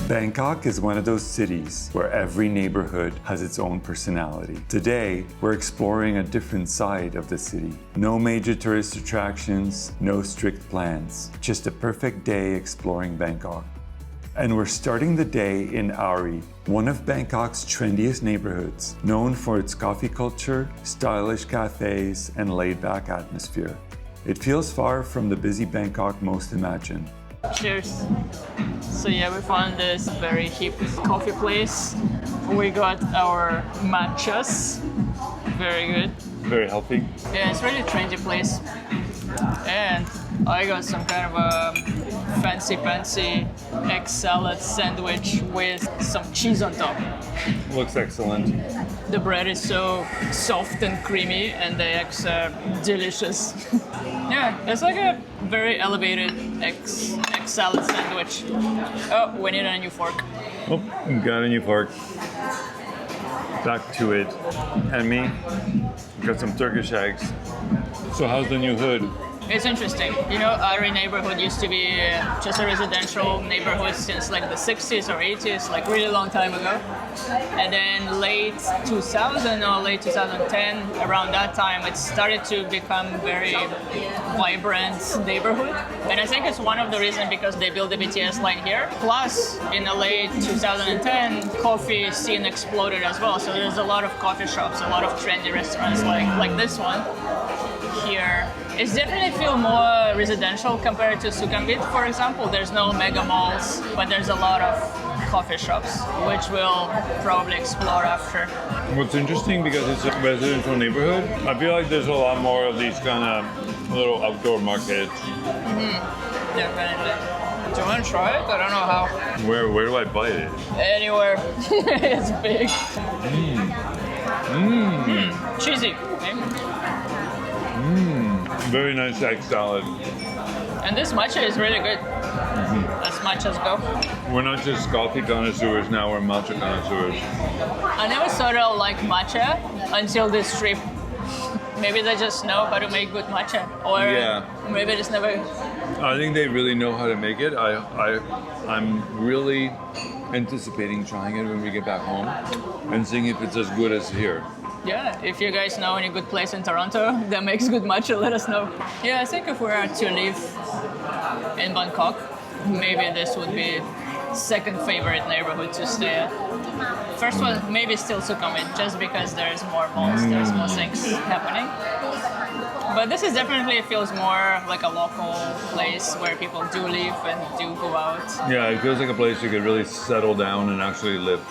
Bangkok is one of those cities where every neighborhood has its own personality. Today, we're exploring a different side of the city. No major tourist attractions, no strict plans. Just a perfect day exploring Bangkok. And we're starting the day in Ari, one of Bangkok's trendiest neighborhoods, known for its coffee culture, stylish cafes, and laid-back atmosphere. It feels far from the busy Bangkok most imagine. Cheers. So yeah, we found this very hip coffee place. We got our matchas. Very good. Very healthy. Yeah, it's really trendy place. And I got some kind of a fancy egg salad sandwich with some cheese on top. Looks excellent. The bread is so soft and creamy and the eggs are delicious. Yeah, it's like a very elevated egg salad sandwich. Oh, we need a new fork. Oh, got a new fork. Back to it. And me, got some Turkish eggs. So how's the new hood? It's interesting. You know, Ari Neighborhood used to be just a residential neighborhood since like the 60s or 80s, like really long time ago. And then late 2000 or late 2010, around that time, it started to become very vibrant neighborhood. And I think it's one of the reasons because they built the BTS line here. Plus, in the late 2010, coffee scene exploded as well. So there's a lot of coffee shops, a lot of trendy restaurants like this one here. It definitely feel more residential compared to GUMP, for example. There's no mega malls, but there's a lot of coffee shops, which we'll probably explore after. What's interesting, because it's a residential neighborhood, I feel like there's a lot more of these kind of little outdoor markets. Mm-hmm. Definitely. Do you want to try it? I don't know how. Where do I buy it? Anywhere. It's big. Cheesy. Okay. Very nice egg salad. And this matcha is really good. As matchas go. We're not just coffee connoisseurs now, we're matcha connoisseurs. I never thought I liked matcha until this trip. Maybe they just know how to make good matcha. Or maybe just never... I think they really know how to make it. I'm really anticipating trying it when we get back home and seeing if it's as good as here. Yeah, if you guys know any good place in Toronto that makes good matcha, let us know. Yeah, I think if we are to live in Bangkok, maybe this would be second favorite neighborhood to stay at. First one, maybe still Sukhumvit, just because there's more malls, there's more things happening. But this is definitely feels more like a local place where people do live and do go out. Yeah, it feels like a place you could really settle down and actually live.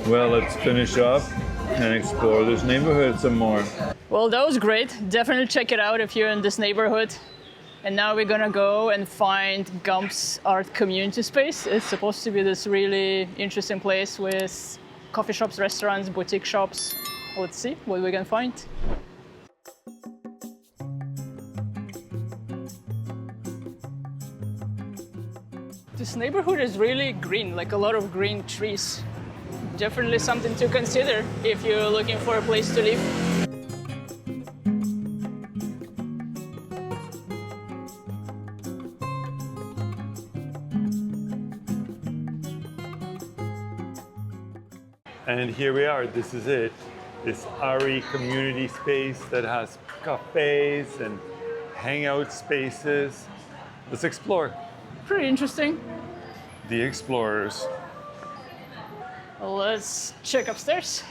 Well, let's finish up and explore this neighborhood some more. Well, that was great. Definitely check it out if you're in this neighborhood. And now we're gonna go and find GUMP's art community space. It's supposed to be this really interesting place with coffee shops, restaurants, boutique shops. Let's see what we can find. This neighborhood is really green, like a lot of green trees. Definitely something to consider if you're looking for a place to live. And here we are, this is it. This Ari community space that has cafes and hangout spaces. Let's explore. Pretty interesting. The explorers. Let's check upstairs.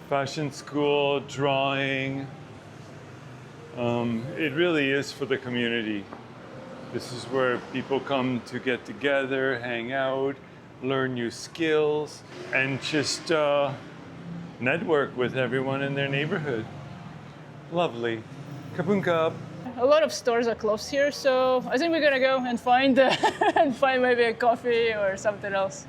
Fashion school, drawing. It really is for the community. This is where people come to get together, hang out, learn new skills, and just network with everyone in their neighborhood. Lovely. Kapun kap. A lot of stores are closed here, so I think we're gonna go and find and find maybe a coffee or something else.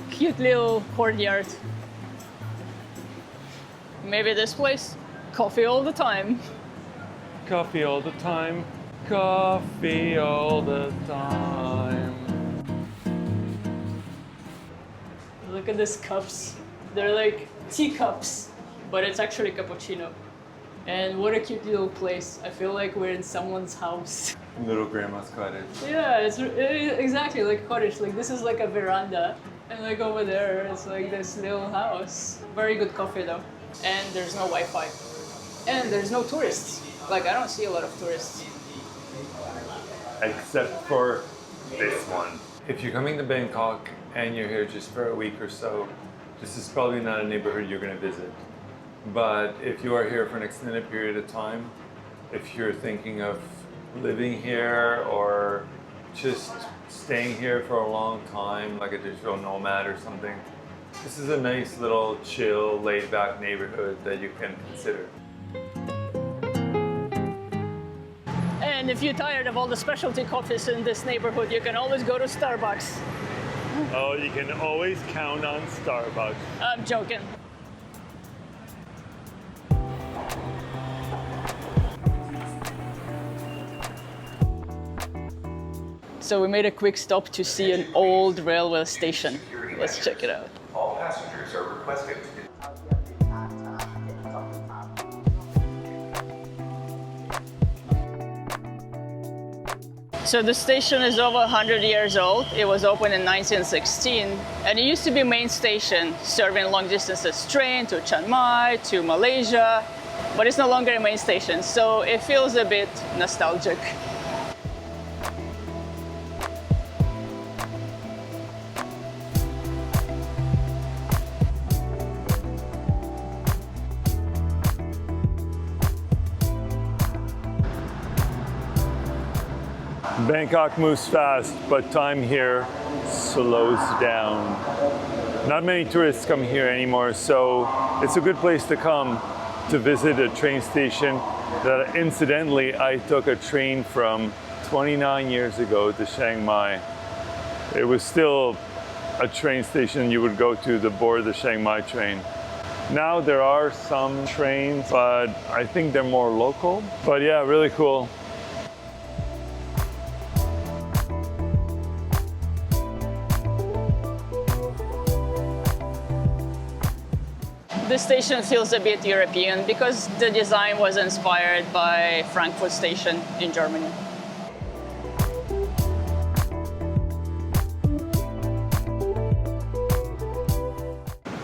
Cute little courtyard. Maybe this place, coffee all the time. Coffee all the time. coffee all the time. Look at these cups. They're like teacups, but it's actually cappuccino. And what a cute little place. I feel like we're in someone's house. Little grandma's cottage. Yeah, it's exactly like a cottage. Like this is like a veranda. And like over there, it's like this little house. Very good coffee though. And there's no Wi-Fi. And there's no tourists. Like I don't see a lot of tourists. Except for this one. If you're coming to Bangkok and you're here just for a week or so, this is probably not a neighborhood you're going to visit. But if you are here for an extended period of time, if you're thinking of living here or just staying here for a long time, like a digital nomad or something, this is a nice little chill, laid-back neighborhood that you can consider. And if you're tired of all the specialty coffees in this neighborhood, you can always go to Starbucks. Oh, you can always count on Starbucks. I'm joking. So we made a quick stop to see an old railway station. Let's check it out. All passengers are requested to So the station is over 100 years old. It was opened in 1916, and it used to be a main station serving long distances train to Chiang Mai, to Malaysia, but it's no longer a main station, so it feels a bit nostalgic. Bangkok moves fast, but time here slows down. Not many tourists come here anymore, so it's a good place to come to visit a train station that incidentally I took a train from 29 years ago to Chiang Mai. It was still a train station you would go to board the Chiang Mai train. Now there are some trains, but I think they're more local. But yeah, really cool. This station feels a bit European because the design was inspired by Frankfurt Station in Germany.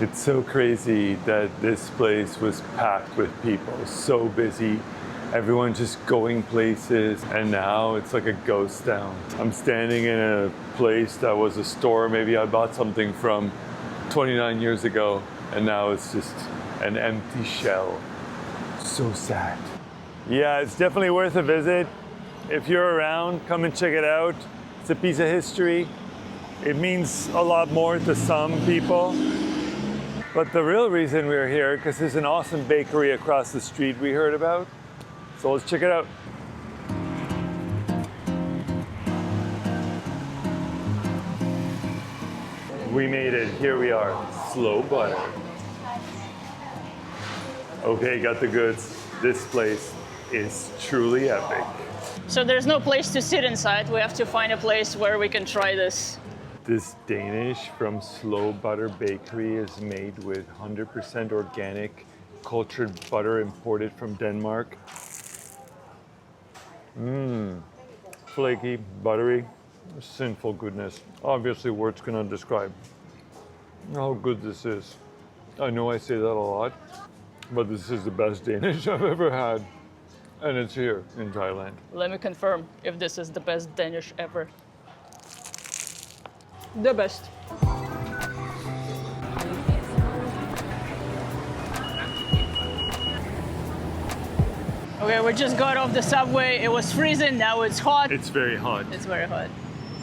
It's so crazy that this place was packed with people, so busy, everyone just going places, and now it's like a ghost town. I'm standing in a place that was a store maybe I bought something from 29 years ago, and now it's just an empty shell. So sad. Yeah, it's definitely worth a visit. If you're around, come and check it out. It's a piece of history. It means a lot more to some people. But the real reason we're here, because there's an awesome bakery across the street we heard about. So let's check it out. We made it. Here we are. Slow butter. Okay, got the goods. This place is truly epic. So there's no place to sit inside. We have to find a place where we can try this. This Danish from Slow Butter Bakery is made with 100% organic cultured butter imported from Denmark. Flaky, buttery, sinful goodness. Obviously words cannot describe how good this is. I know I say that a lot, but this is the best Danish I've ever had. And it's here in Thailand. Let me confirm if this is the best Danish ever. The best. Okay, we just got off the subway. It was freezing, now it's hot. It's very hot. It's very hot.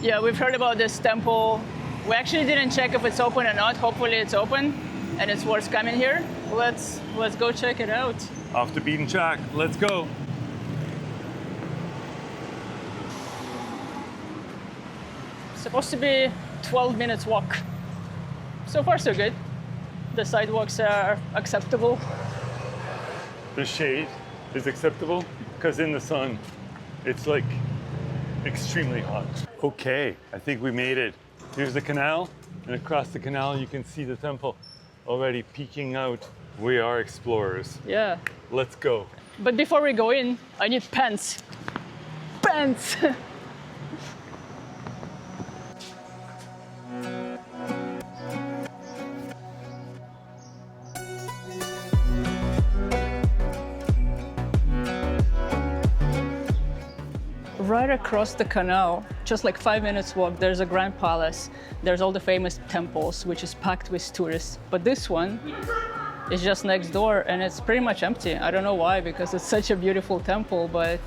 Yeah, we've heard about this temple. We actually didn't check if it's open or not. Hopefully it's open and it's worth coming here. Let's go check it out. Off the beaten track, let's go. Supposed to be 12 minutes walk. So far so good. The sidewalks are acceptable. The shade is acceptable because in the sun It's like extremely hot. Okay, I think we made it. Here's the canal, and across the canal you can see the temple already peeking out. We are explorers. Yeah. Let's go. But before we go in, I need pants. Pants! Right across the canal, just like 5 minutes walk, there's a grand palace. There's all the famous temples, which is packed with tourists. But this one is just next door and it's pretty much empty. I don't know why, because it's such a beautiful temple, but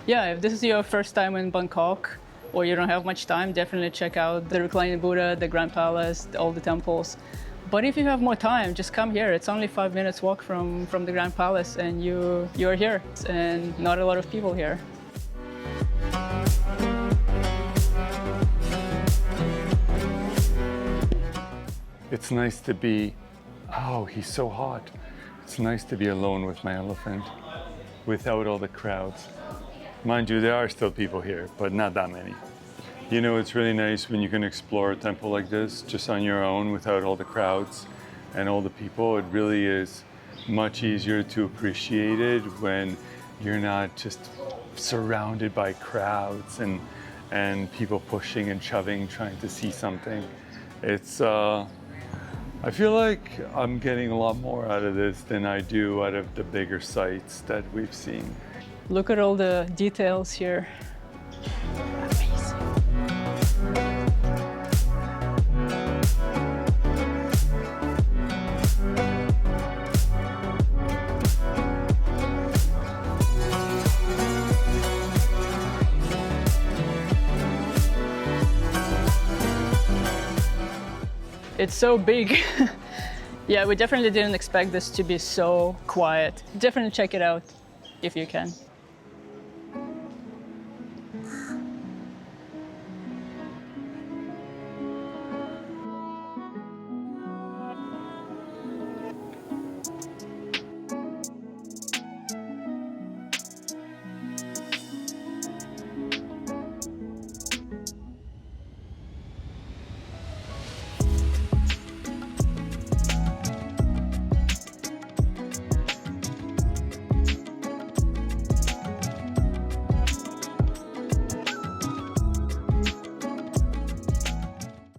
yeah, if this is your first time in Bangkok or you don't have much time, definitely check out the reclining Buddha, the grand palace, all the temples. But if you have more time, just come here. It's only 5 minutes walk from the Grand Palace and you're here, and not a lot of people here. It's nice to be, oh, he's so hot. It's nice to be alone with my elephant without all the crowds. Mind you, there are still people here, but not that many. You know, it's really nice when you can explore a temple like this just on your own without all the crowds and all the people. It really is much easier to appreciate it when you're not just surrounded by crowds and people pushing and shoving, trying to see something. It's, I feel like I'm getting a lot more out of this than I do out of the bigger sites that we've seen. Look at all the details here. It's so big. Yeah, we definitely didn't expect this to be so quiet. Definitely check it out if you can.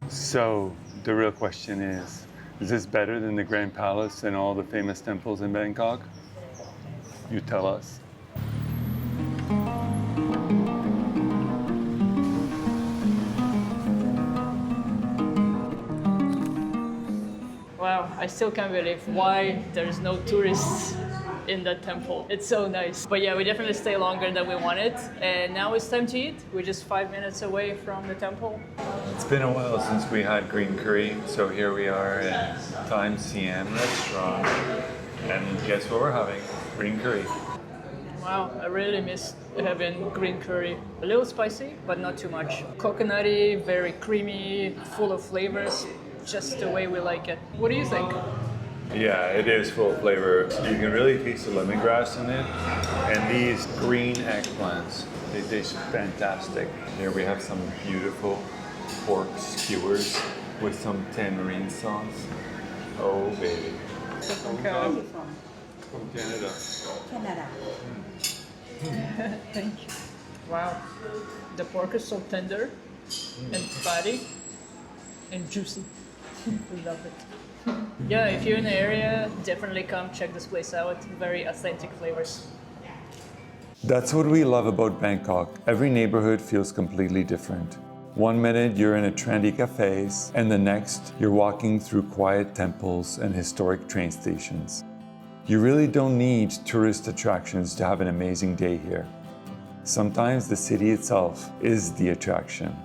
So the real question is this better than the Grand Palace and all the famous temples in Bangkok? You tell us. Wow, I still can't believe why there's no tourists in that temple. It's so nice. But yeah, we definitely stay longer than we wanted. And now it's time to eat. We're just 5 minutes away from the temple. It's been a while since we had green curry, so here we are at Siam restaurant. And guess what we're having? Green curry. Wow, I really miss having green curry. A little spicy, but not too much. Coconutty, very creamy, full of flavors, just the way we like it. What do you think? Yeah, it is full of flavor. You can really taste the lemongrass in it. And these green eggplants, they taste fantastic. Here we have some beautiful pork skewers with some tamarind sauce. Oh, baby. From Canada. Canada. Thank you. Wow, the pork is so tender and fatty and juicy. We love it. Yeah, if you're in the area, definitely come check this place out. Very authentic flavors. That's what we love about Bangkok. Every neighborhood feels completely different. 1 minute you're in a trendy cafés, and the next you're walking through quiet temples and historic train stations. You really don't need tourist attractions to have an amazing day here. Sometimes the city itself is the attraction.